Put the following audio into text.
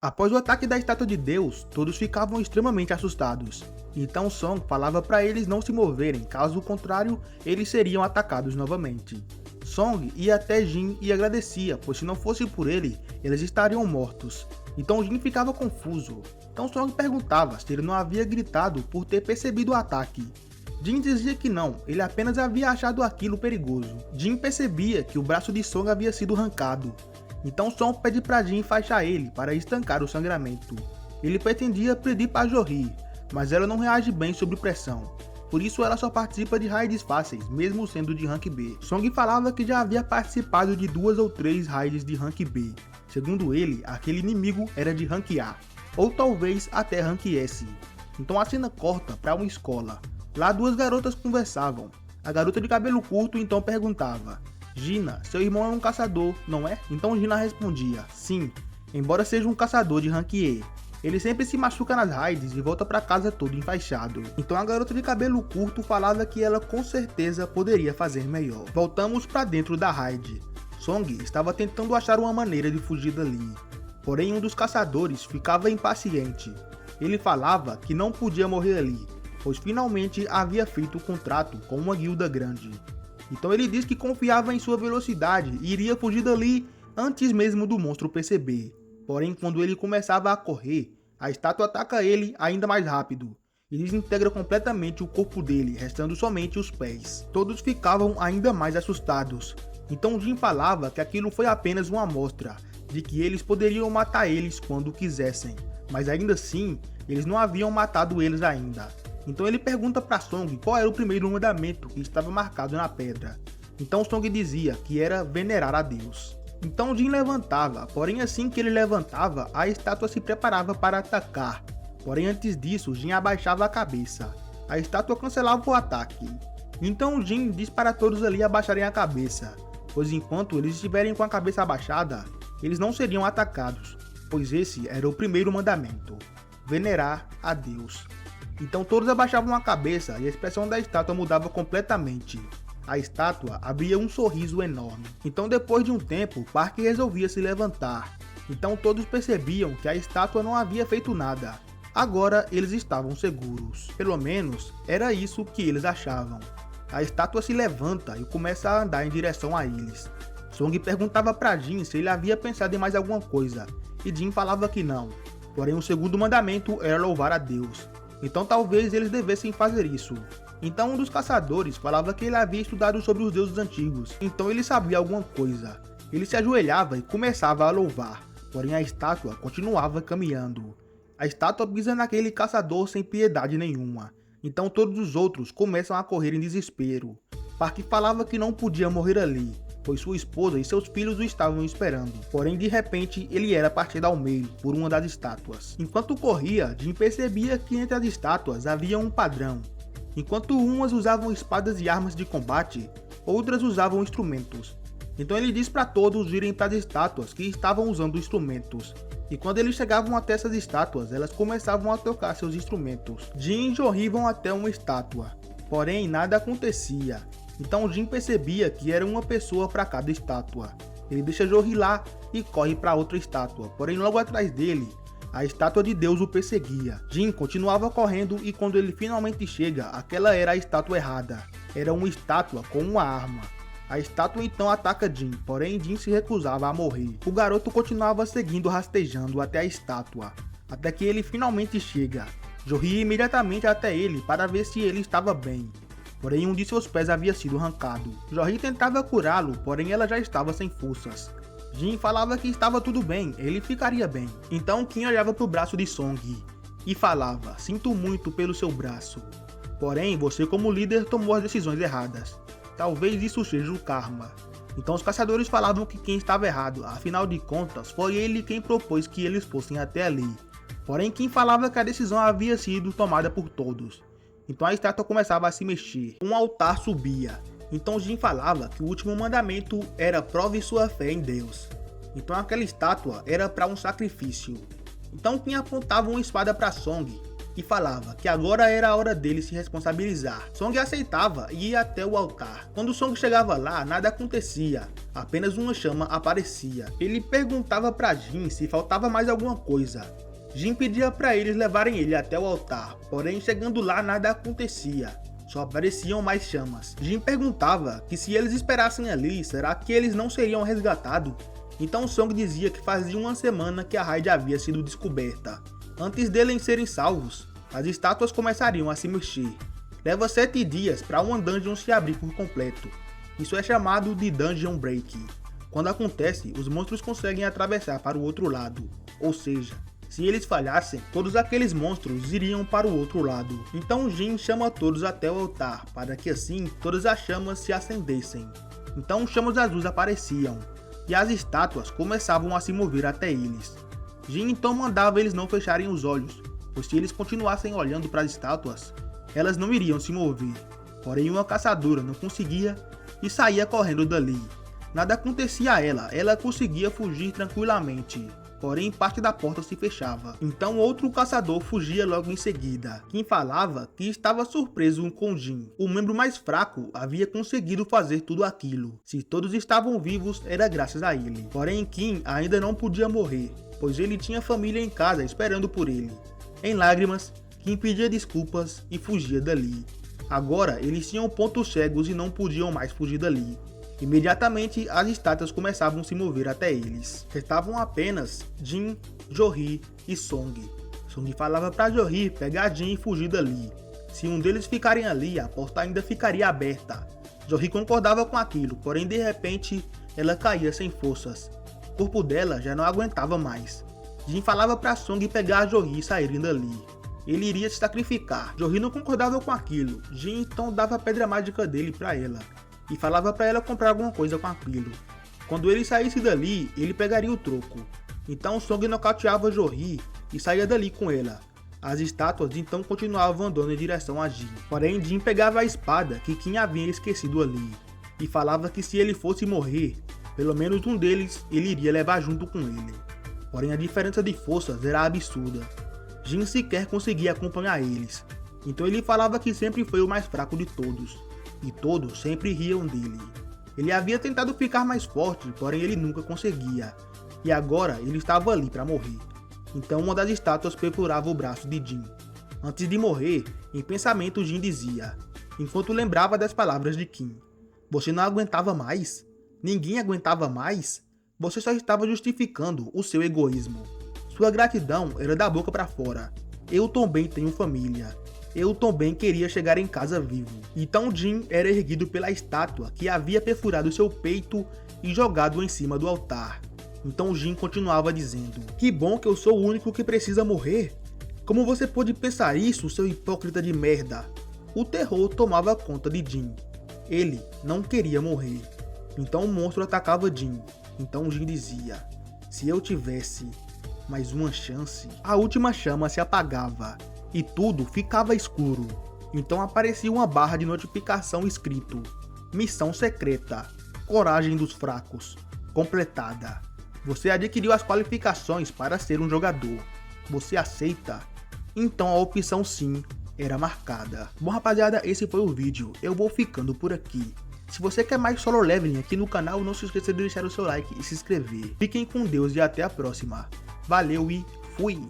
Após o ataque da estátua de Deus, todos ficavam extremamente assustados. Então Song falava para eles não se moverem, caso contrário, eles seriam atacados novamente. Song ia até Jin e agradecia, pois se não fosse por ele, eles estariam mortos. Então Jin ficava confuso. Então Song perguntava se ele não havia gritado por ter percebido o ataque. Jin dizia que não, ele apenas havia achado aquilo perigoso. Jin percebia que o braço de Song havia sido arrancado. Então Song pede para Jin enfaixar ele para estancar o sangramento. Ele pretendia pedir para Jory, mas ela não reage bem sob pressão. Por isso ela só participa de raids fáceis, mesmo sendo de rank B. Song falava que já havia participado de 2 ou 3 raids de rank B. Segundo ele, aquele inimigo era de rank A, ou talvez até rank S. Então a cena corta para uma escola. Lá duas garotas conversavam. A garota de cabelo curto então perguntava: Gina, seu irmão é um caçador, não é? Então Gina respondia: sim, embora seja um caçador de rank E. Ele sempre se machuca nas raids e volta para casa todo enfaixado. Então a garota de cabelo curto falava que ela com certeza poderia fazer melhor. Voltamos para dentro da raid. Song estava tentando achar uma maneira de fugir dali. Porém um dos caçadores ficava impaciente. Ele falava que não podia morrer ali, pois finalmente havia feito o contrato com uma guilda grande. Então ele disse que confiava em sua velocidade e iria fugir dali antes mesmo do monstro perceber. Porém, quando ele começava a correr, a estátua ataca ele ainda mais rápido e desintegra completamente o corpo dele, restando somente os pés. Todos ficavam ainda mais assustados. Então Jin falava que aquilo foi apenas uma amostra, de que eles poderiam matar eles quando quisessem, mas ainda assim, eles não haviam matado eles ainda. Então ele pergunta para Song qual era o primeiro mandamento que estava marcado na pedra. Então Song dizia que era venerar a Deus. Então Jin levantava, porém assim que ele levantava, a estátua se preparava para atacar. Porém antes disso, Jin abaixava a cabeça. A estátua cancelava o ataque. Então Jin diz para todos ali abaixarem a cabeça, pois enquanto eles estiverem com a cabeça abaixada, eles não seriam atacados, pois esse era o primeiro mandamento: venerar a Deus. Então todos abaixavam a cabeça e a expressão da estátua mudava completamente. A estátua abria um sorriso enorme. Então depois de um tempo, Park resolvia se levantar. Então todos percebiam que a estátua não havia feito nada. Agora eles estavam seguros. Pelo menos era isso que eles achavam. A estátua se levanta e começa a andar em direção a eles. Song perguntava para Jin se ele havia pensado em mais alguma coisa, e Jin falava que não. Porém o segundo mandamento era louvar a Deus. Então talvez eles devessem fazer isso. Então um dos caçadores falava que ele havia estudado sobre os deuses antigos, então ele sabia alguma coisa. Ele se ajoelhava e começava a louvar, porém a estátua continuava caminhando. A estátua pisa naquele caçador sem piedade nenhuma, então todos os outros começam a correr em desespero. Park falava que não podia morrer ali, pois sua esposa e seus filhos o estavam esperando. Porém, de repente, ele era partido ao meio por uma das estátuas. Enquanto corria, Jin percebia que entre as estátuas havia um padrão. Enquanto umas usavam espadas e armas de combate, outras usavam instrumentos. Então ele diz para todos irem para as estátuas que estavam usando instrumentos. E quando eles chegavam até essas estátuas, elas começavam a tocar seus instrumentos. Jin e Jory vão até uma estátua, porém nada acontecia. Então Jin percebia que era uma pessoa para cada estátua. Ele deixa Jory lá e corre para outra estátua, porém logo atrás dele, a estátua de Deus o perseguia. Jin continuava correndo e quando ele finalmente chega, aquela era a estátua errada. Era uma estátua com uma arma. A estátua então ataca Jin, porém Jin se recusava a morrer. O garoto continuava seguindo rastejando até a estátua, até que ele finalmente chega. Jory ia imediatamente até ele para ver se ele estava bem. Porém um de seus pés havia sido arrancado. Jory tentava curá-lo, porém ela já estava sem forças. Jin falava que estava tudo bem, ele ficaria bem. Então Kim olhava para o braço de Song e falava: sinto muito pelo seu braço. Porém, você como líder tomou as decisões erradas. Talvez isso seja o karma. Então os caçadores falavam que Kim estava errado, afinal de contas foi ele quem propôs que eles fossem até ali. Porém Kim falava que a decisão havia sido tomada por todos. Então a estátua começava a se mexer. Um altar subia. Então Jin falava que o último mandamento era prove sua fé em Deus. Então aquela estátua era para um sacrifício. Então Kim apontava uma espada para Song e falava que agora era a hora dele se responsabilizar. Song aceitava e ia até o altar. Quando Song chegava lá, nada acontecia, apenas uma chama aparecia. Ele perguntava pra Jin se faltava mais alguma coisa. Jin pedia pra eles levarem ele até o altar, porém chegando lá nada acontecia. Só apareciam mais chamas. Jin perguntava que se eles esperassem ali, será que eles não seriam resgatados? Então Song dizia que fazia uma semana que a raid havia sido descoberta. Antes deles serem salvos, as estátuas começariam a se mexer. Leva 7 dias para uma dungeon se abrir por completo. Isso é chamado de Dungeon Break. Quando acontece, os monstros conseguem atravessar para o outro lado. Ou seja, se eles falhassem, todos aqueles monstros iriam para o outro lado. Então Jin chama todos até o altar, para que assim todas as chamas se acendessem. Então chamas azuis apareciam, e as estátuas começavam a se mover até eles. Jin então mandava eles não fecharem os olhos, pois se eles continuassem olhando para as estátuas, elas não iriam se mover. Porém uma caçadora não conseguia e saía correndo dali. Nada acontecia a ela conseguia fugir tranquilamente. Porém parte da porta se fechava. Então outro caçador fugia logo em seguida. Kim falava que estava surpreso com Jin. O membro mais fraco havia conseguido fazer tudo aquilo. Se todos estavam vivos era graças a ele. Porém Kim ainda não podia morrer, pois ele tinha família em casa esperando por ele. Em lágrimas, Kim pedia desculpas e fugia dali. Agora eles tinham pontos cegos e não podiam mais fugir dali. Imediatamente as estátuas começavam a se mover até eles. Restavam apenas Jin, Johri e Song. Song falava para Johri pegar Jin e fugir dali. Se um deles ficarem ali, a porta ainda ficaria aberta. Johri concordava com aquilo, porém de repente ela caía sem forças. O corpo dela já não aguentava mais. Jin falava para Song pegar Johri e saírem dali. Ele iria se sacrificar. Johri não concordava com aquilo. Jin então dava a pedra mágica dele para ela e falava para ela comprar alguma coisa com aquilo. Quando ele saísse dali, ele pegaria o troco. Então Song nocauteava Johri e saía dali com ela. As estátuas então continuavam andando em direção a Jin. Porém Jin pegava a espada que Kim havia esquecido ali e falava que se ele fosse morrer, pelo menos um deles ele iria levar junto com ele. Porém a diferença de forças era absurda. Jin sequer conseguia acompanhar eles. Então ele falava que sempre foi o mais fraco de todos. E todos sempre riam dele. Ele havia tentado ficar mais forte, porém ele nunca conseguia. E agora ele estava ali para morrer. Então uma das estátuas perfurava o braço de Jin. Antes de morrer, em pensamento Jin dizia, enquanto lembrava das palavras de Kim: "Você não aguentava mais? Ninguém aguentava mais? Você só estava justificando o seu egoísmo. Sua gratidão era da boca para fora. Eu também tenho família. Eu também queria chegar em casa vivo." Então Jin era erguido pela estátua que havia perfurado seu peito e jogado em cima do altar. Então Jin continuava dizendo: "Que bom que eu sou o único que precisa morrer. Como você pode pensar isso, seu hipócrita de merda?" O terror tomava conta de Jin. Ele não queria morrer. Então o monstro atacava Jin. Então Jin dizia: "Se eu tivesse mais uma chance." A última chama se apagava e tudo ficava escuro. Então aparecia uma barra de notificação escrito: "Missão secreta, coragem dos fracos, completada. Você adquiriu as qualificações para ser um jogador. Você aceita?" Então a opção sim era marcada. Bom rapaziada, esse foi o vídeo. Eu vou ficando por aqui. Se você quer mais solo leveling aqui no canal, não se esqueça de deixar o seu like e se inscrever. Fiquem com Deus e até a próxima. Valeu e fui!